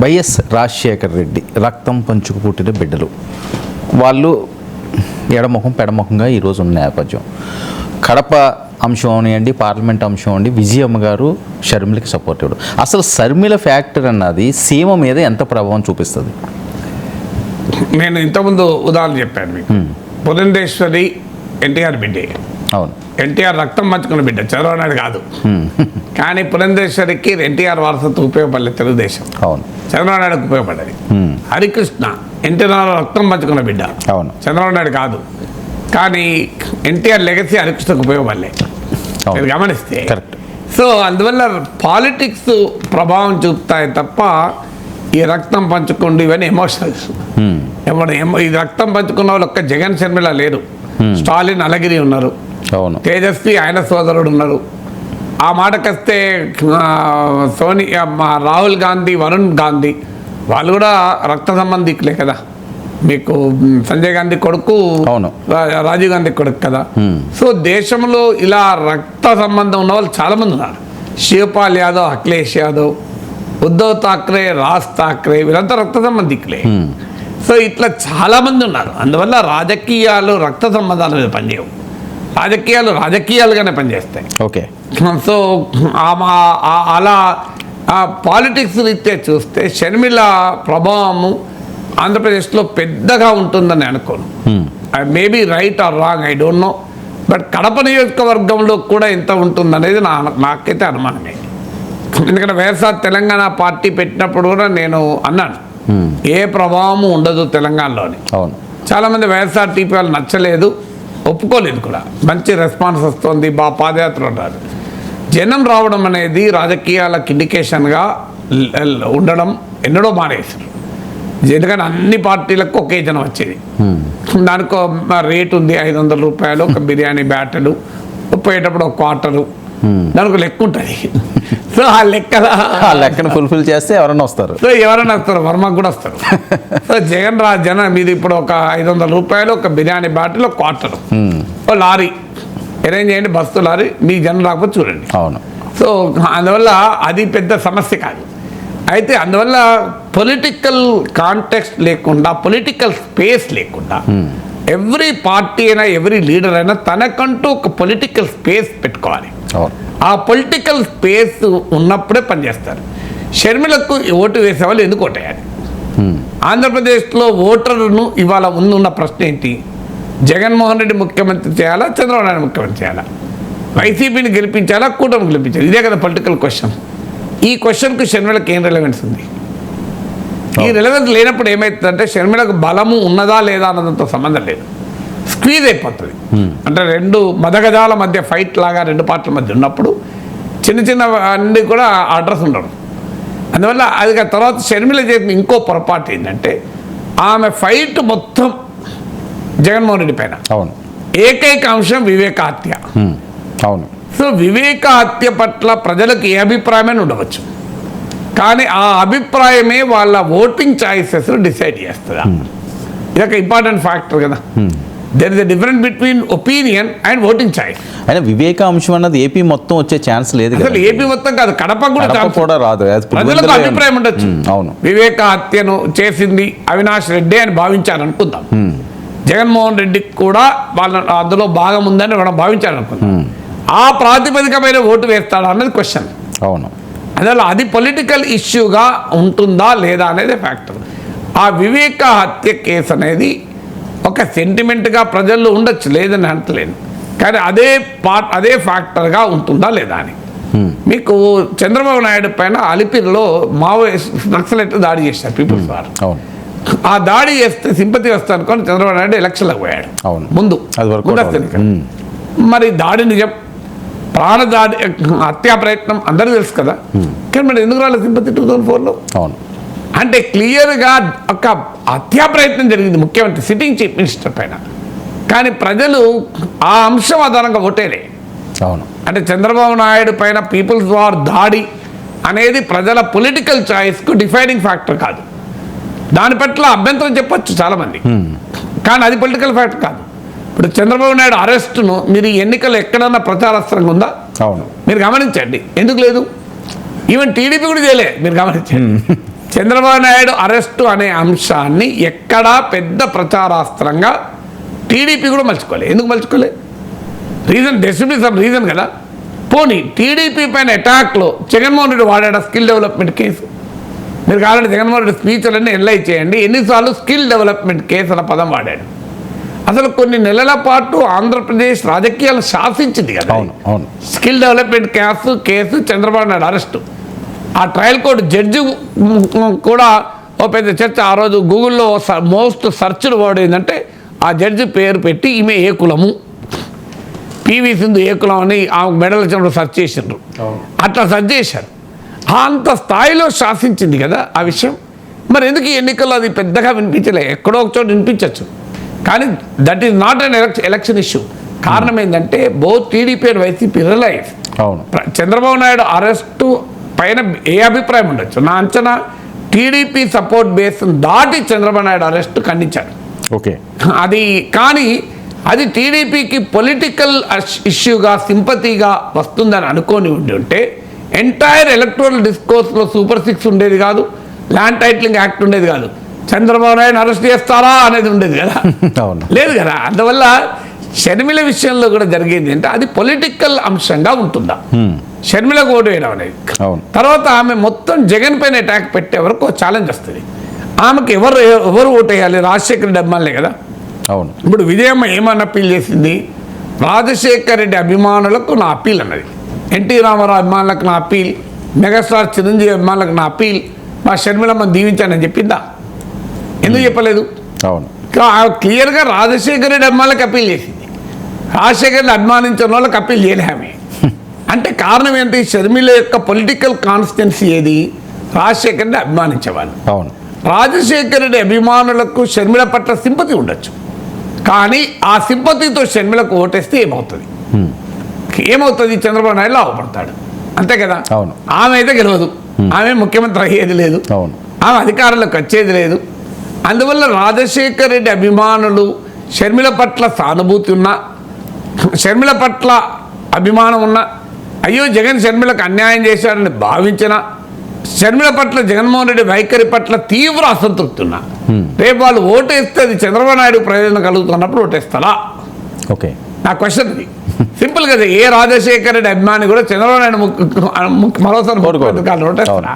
YS Rajasekhar Reddy రక్తం పంచుకు పుట్టిన బిడ్డలు వాళ్ళు ఎడముఖం పెడముఖంగా ఈరోజు ఉన్న నేపథ్యం. కడప అంశం అవనివ్వండి, పార్లమెంట్ అంశం అండి, విజయమ్మ గారు షర్మిలకి సపోర్ట్ ఇవ్వడం. అసలు షర్మిల ఫ్యాక్టర్ అన్నది సీమ మీద ఎంత ప్రభావం చూపిస్తుంది? నేను ఇంతకుముందు ఉదాహరణ చెప్పాను మీకు. పురంధేశ్వరి ఎన్టీఆర్ బిడ్డే. అవును, ఎన్టీఆర్ రక్తం పంచుకున్న బిడ్డ, చంద్రబాబు నాయుడు కాదు. కానీ పురంధేశ్వరికి ఎన్టీఆర్ వారసత్వం ఉపయోగపడలేదు తెలుగుదేశం. అవును, చంద్రబాబు నాయుడుకు ఉపయోగపడ్డది. హరికృష్ణ ఎన్టీఆర్ రక్తం పంచుకున్న బిడ్డ. అవును, చంద్రబాబు నాయుడు కాదు. కానీ ఎన్టీఆర్ లెగసీ హరికృష్ణకు ఉపయోగపడలేదు, మీరు గమనిస్తే. కరెక్ట్. సో అందువల్ల పాలిటిక్స్ ప్రభావం చూపుతాయి తప్ప ఈ రక్తం పంచుకోండి ఇవన్నీ ఎమోషనల్స్. ఈ రక్తం పంచుకున్న వాళ్ళు ఒక్క జగన్ షర్మిల లేరు. స్టాలిన్ అలగిరి ఉన్నారు, అవును, తేజస్వి ఆయన సోదరుడు ఉన్నారు. ఆ మాటకొస్తే రాహుల్ గాంధీ, వరుణ్ గాంధీ వాళ్ళు కూడా రక్త సంబంధికులే కదా. మీకు సంజయ్ గాంధీ కొడుకు, అవును, రాజీవ్ గాంధీ కొడుకు కదా. సో దేశంలో ఇలా రక్త సంబంధం ఉన్న వాళ్ళు చాలామంది ఉన్నారు. శివపాల్ యాదవ్, అఖిలేష్ యాదవ్, ఉద్ధవ్ ఠాక్రే, రాజ్ ఠాక్రే వీళ్ళంతా రక్త సంబంధికులే. సో ఇట్లా చాలామంది ఉన్నారు. అందువల్ల రాజకీయాలు రక్త సంబంధాల మీద పనిచేయవు. రాజకీయాలు రాజకీయాలుగానే పనిచేస్తాయి. ఓకే. సో అలా పాలిటిక్స్ రీత్యా చూస్తే షర్మిల ప్రభావము ఆంధ్రప్రదేశ్లో పెద్దగా ఉంటుందని అనుకోను. Maybe right are wrong, I don't know. But Kadapa నియోజకవర్గంలో కూడా ఎంత ఉంటుందనేది నాకైతే అనుమానమే. ఎందుకంటే వైఎస్ఆర్ తెలంగాణ పార్టీ పెట్టినప్పుడు కూడా నేను అన్నాను ఏ ప్రభావము ఉండదు తెలంగాణలోని. అవును, చాలామంది వైఎస్ఆర్ టీపీ వాళ్ళు నచ్చలేదు, ఒప్పుకోలేదు కూడా. మంచి రెస్పాన్స్ వస్తుంది, పాదయాత్ర ఉన్నారు. జనం రావడం అనేది రాజకీయాలకు ఇండికేషన్గా ఉండడం ఎన్నడో మానేశారు. ఎందుకంటే అన్ని పార్టీలకు ఒకే జనం వచ్చేది. దానికి రేట్ ఉంది, 500 రూపాయలు ఒక బిర్యానీ బ్యాటలు, పోయేటప్పుడు ఒక క్వార్టరు, దానికి లెక్క ఉంటుంది. సో ఆ లెక్కను ఫుల్ఫిల్ చేస్తే ఎవరైనా వస్తారు. సో ఎవరైనా వస్తారు, వర్మకు కూడా వస్తారు. సో జనం మీది ఇప్పుడు ఒక 500 రూపాయలు ఒక బిర్యానీ బాటిల్, ఒక క్వార్టరు, ఓ లారీ అరేంజ్ చేయండి, బస్సు లారీ, మీ జనం రాకపోతే చూడండి. అవును. సో అందువల్ల అది పెద్ద సమస్య కాదు. అయితే అందువల్ల పొలిటికల్ కాంటెక్స్ట్ లేకుండా, పొలిటికల్ స్పేస్ లేకుండా, ఎవ్రీ పార్టీ అయినా ఎవ్రీ లీడర్ అయినా తనకంటూ ఒక పొలిటికల్ స్పేస్ పెట్టుకోవాలి. ఆ పొలిటికల్ స్పేస్ ఉన్నప్పుడే పనిచేస్తారు. షర్మిలకు ఓటు వేసేవాళ్ళు ఎందుకు ఓటేయాలి? ఆంధ్రప్రదేశ్లో ఓటర్ను ఇవాళ ముందున్న ప్రశ్న ఏంటి? జగన్మోహన్ రెడ్డి ముఖ్యమంత్రి చేయాలా, చంద్రబాబు నాయుడు ముఖ్యమంత్రి చేయాలా, వైసీపీని గెలిపించాలా, కూటమి గెలిపించాలి? ఇదే కదా పొలిటికల్ క్వశ్చన్. ఈ క్వశ్చన్కు షర్మిలకు ఏం రిలవెన్స్ ఉంది? ఈ రిలవెన్స్ లేనప్పుడు ఏమవుతుందంటే షర్మిలకు బలము ఉన్నదా లేదా అన్నదంతో సంబంధం లేదు, స్క్వీజ్ అయిపోతుంది. అంటే రెండు మదగజాల మధ్య ఫైట్ లాగా రెండు పార్టీల మధ్య ఉన్నప్పుడు చిన్న చిన్న అన్ని కూడా అడ్రస్ ఉండడం. అందువల్ల అది తర్వాత షర్మిల చేసిన ఇంకో పొరపాటు ఏంటంటే ఆమె ఫైట్ మొత్తం జగన్మోహన్ రెడ్డి పైన. అవును. ఏకైక అంశం వివేక హత్య. అవును. సో వివేక హత్య పట్ల ప్రజలకు ఏ అభిప్రాయమైనా ఉండవచ్చు, కానీ ఆ అభిప్రాయమే వాళ్ళ ఓటింగ్ ఛాయిసెస్ డిసైడ్ చేస్తుందా? ఇది ఒక ఇంపార్టెంట్ ఫ్యాక్టర్ కదా. There is a difference between opinion and voting choice. అయినా వివేక అంశం అన్నది ఏపీ మొత్తం వచ్చే ఛాన్స్ లేదు. అసలు ఏపీ మొత్తం కాదు, కడప కూడా రాదు. ప్రజలకు అభిప్రాయం ఉండొచ్చు. అవును. వివేక హత్యను చేసింది అవినాష్ రెడ్డి అని భావించారు అనుకుందాం. జగన్మోహన్ రెడ్డికి కూడా వాళ్ళ అందులో భాగం ఉందని మనం భావించారు అనుకుందాం. ఆ ప్రాతిపదికమైన ఓటు వేస్తాడా అన్నది క్వశ్చన్. అవును. అందువల్ల అది పొలిటికల్ ఇష్యూగా ఉంటుందా లేదా అనేది ఫ్యాక్టర్. ఆ వివేక హత్య కేసు అనేది ఒక సెంటిమెంట్గా ప్రజల్లో ఉండొచ్చు, లేదని అంటలేను, కానీ అదే ఫ్యాక్టర్గా ఉంటుందా లేదా అని. మీకు చంద్రబాబు నాయుడు పైన అలిపిరిలో మావోయిస్ట్ నక్సలైట్లు దాడి చేశారు, పీపుల్స్ వారు. అవును. ఆ దాడి చేస్తే సింపతి వస్తాను కానీ చంద్రబాబు నాయుడు ఎలక్షన్లకు పోయాడు. అవును. ముందు మరి దాడి నిజం, ప్రాణదాడి, హత్యా ప్రయత్నం అందరూ తెలుసు కదా. కానీ మరి ఎందుకు రాలేదు సింపతి 2004లో? అవును. అంటే క్లియర్గా ఒక హత్యా ప్రయత్నం జరిగింది ముఖ్యమంత్రి, సిట్టింగ్ చీఫ్ మినిస్టర్ పైన. కానీ ప్రజలు ఆ అంశం ఆధారంగా ఓటేలే. అవును. అంటే చంద్రబాబు నాయుడు పైన పీపుల్స్ వార్ దాడి అనేది ప్రజల పొలిటికల్ చాయిస్కు డిఫైనింగ్ ఫ్యాక్టర్ కాదు. దాని పట్ల అభ్యంతరం చెప్పచ్చు చాలామంది, కానీ అది పొలిటికల్ ఫ్యాక్టర్ కాదు. ఇప్పుడు చంద్రబాబు నాయుడు అరెస్టును మీరు ఎన్నికలు ఎక్కడన్నా ప్రచారాస్త్రంగా ఉందా? అవును. మీరు గమనించండి, ఎందుకు లేదు? ఈవెన్ టీడీపీ కూడా చేయలే, మీరు గమనించండి. చంద్రబాబు నాయుడు అరెస్టు అనే అంశాన్ని ఎక్కడా పెద్ద ప్రచారాస్త్రంగా టీడీపీ కూడా మలుచుకోలేదు. ఎందుకు మలుచుకోలేదు? రీజన్ డెసిబి సమ్ రీజన్ కదా. పోనీ టీడీపీ పైన అటాక్లో జగన్మోహన్ రెడ్డి వాడాడు స్కిల్ డెవలప్మెంట్ కేసు. మీరు కావాలంటే జగన్మోహన్ రెడ్డి స్పీచ్లన్నీ ఎన్లై చేయండి, ఎన్నిసార్లు స్కిల్ డెవలప్మెంట్ కేసు అన్న పదం వాడాడు. అసలు కొన్ని నెలల పాటు ఆంధ్రప్రదేశ్ రాజకీయాలు శాసించింది కదా. అవును అవును. Skill development case Chandrababu Naidu arrest. ఆ ట్రయల్ కోర్టు జడ్జి కూడా ఓ పెద్ద చర్చ. ఆ రోజు గూగుల్లో మోస్ట్ సర్చ్డ్ వర్డ్ ఏంటంటే ఆ జడ్జి పేరు పెట్టి ఈమె ఏ కులము, పివి సింధు ఏ కులం అని ఆమె మెడల్ వచ్చినప్పుడు సెర్చ్ చేసిండ్రు. అట్లా సెర్చ్ చేశారు. అంత స్థాయిలో శాసించింది కదా ఆ విషయం. మరి ఎందుకు ఈ ఎన్నికల్లో అది పెద్దగా వినిపించలే? ఎక్కడో ఒక చోట వినిపించవచ్చు, కానీ that is not an election issue. కారణం ఏంటంటే both TDP and YCP realise అవును. చంద్రబాబు నాయుడు అరెస్టు పైన ఏ అభిప్రాయం ఉండొచ్చు, నా అంచనా టీడీపీ సపోర్ట్ బేస్ దాటి చంద్రబాబు నాయుడు అరెస్టు ఖండించారు. ఓకే. అది కానీ అది టీడీపీకి పొలిటికల్ ఇష్యూగా సింపతిగా వస్తుందని అనుకొని ఉంటే ఎంటైర్ ఎలక్టోరల్ డిస్కోర్స్లో సూపర్ 6 ఉండేది కాదు, ల్యాండ్ టైటిలింగ్ యాక్ట్ ఉండేది కాదు, చంద్రబాబు నాయుడు అరెస్ట్ చేస్తారా అనేది ఉండేది కదా. లేదు కదా. అందువల్ల షర్మిల విషయంలో కూడా జరిగేది అంటే అది పొలిటికల్ అంశంగా ఉంటుందా, షర్మిలకు ఓటు వేయడం అనేది. తర్వాత ఆమె మొత్తం జగన్ పైన అటాక్ పెట్టే వరకు ఛాలెంజ్ వస్తుంది. ఆమెకు ఎవరు ఓటు వేయాలి? రాజశేఖర రెడ్డి అమ్మాలే కదా. అవును. ఇప్పుడు విజయమ్మ ఏమని అప్పీల్ చేసింది? రాజశేఖర రెడ్డి అభిమానులకు నా అప్పీల్ అన్నది, ఎన్టీ రామారావు అభిమానులకు నా అప్పీల్, మెగాస్టార్ చిరంజీవి అభిమానులకు నా అప్పీల్, మా షర్మిలమ్మని దీవించానని చెప్పిందా? ఎందుకు చెప్పలేదు? అవును. క్లియర్గా రాజశేఖర రెడ్డి అభిమానులకు అప్పీల్ చేసింది, రాజశేఖర రెడ్డి అభిమానించిన వాళ్ళకి అప్పీల్ చేయలే ఆమె. అంటే కారణం ఏంటి? షర్మిల యొక్క పొలిటికల్ కాన్స్టిట్యున్సీ ఏది? రాజశేఖర రెడ్డి అభిమానించేవాళ్ళు. అవును. రాజశేఖర రెడ్డి అభిమానులకు షర్మిల పట్ల సింపతి ఉండొచ్చు, కానీ ఆ సింపతితో షర్మిలకు ఓటేస్తే ఏమవుతుంది? చంద్రబాబు నాయుడు లాభపడతాడు, అంతే కదా. అవును. ఆమె అయితే గెలవదు, ఆమె ముఖ్యమంత్రి అయ్యేది లేదు, అవును, ఆమె అధికారంలోకి వచ్చేది లేదు. అందువల్ల రాజశేఖర రెడ్డి అభిమానులు షర్మిల పట్ల సానుభూతి ఉన్నా, షర్మిల పట్ల అభిమానం ఉన్నా, అయ్యో జగన్ షర్మిలకు అన్యాయం చేశారని భావించిన, షర్మిల పట్ల జగన్మోహన్ రెడ్డి వైఖరి పట్ల తీవ్ర అసంతృప్తి ఉన్నా, రేపు వాళ్ళు ఓటేస్తే అది చంద్రబాబు నాయుడు ప్రయోజనం కలుగుతున్నప్పుడు ఓటేస్తారా? ఓకే. నా క్వశ్చన్ ఇది సింపుల్ కదా. ఏ రాజశేఖర రెడ్డి అభిమాని కూడా చంద్రబాబు నాయుడు మరోసారి ఓటేస్తారా?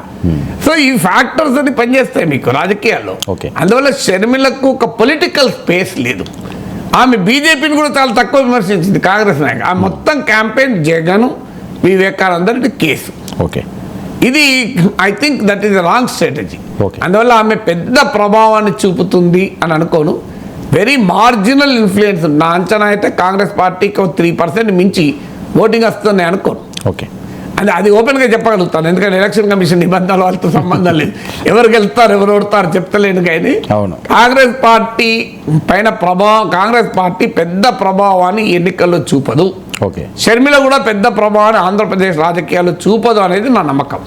సో ఈ ఫ్యాక్టర్స్ అని పనిచేస్తాయి మీకు రాజకీయాల్లో. అందువల్ల షర్మిలకు ఒక పొలిటికల్ స్పేస్ లేదు. ఆమె బీజేపీని కూడా చాలా తక్కువ విమర్శించింది, కాంగ్రెస్ నాయకు. ఆ మొత్తం campaign Jagan Vivekananda Reddy case. Okay. ఇది I think that is wrong strategy. Okay. అందువల్ల ఆమె పెద్ద ప్రభావాన్ని చూపుతుంది అని అనుకోను. Very marginal influence. నా అంచనా అయితే కాంగ్రెస్ పార్టీకి 3% మించి ఓటింగ్ వస్తుంది అనుకోను. ఓకే. అది ఓపెన్గా చెప్పగలుగుతాను, ఎందుకంటే ఎలక్షన్ కమిషన్ నిబంధనలు వాళ్ళతో సంబంధం లేదు. ఎవరు గెలుస్తారు ఎవరు ఓడతారు చెప్తలేను. కానీ కాంగ్రెస్ పార్టీ పైన కాంగ్రెస్ పార్టీ పెద్ద ప్రభావాన్ని ఎన్నికల్లో చూపదు. ఓకే. షర్మిల కూడా పెద్ద ప్రభావాన్ని ఆంధ్రప్రదేశ్ రాజకీయాలు చూపదు అనేది నా నమ్మకం.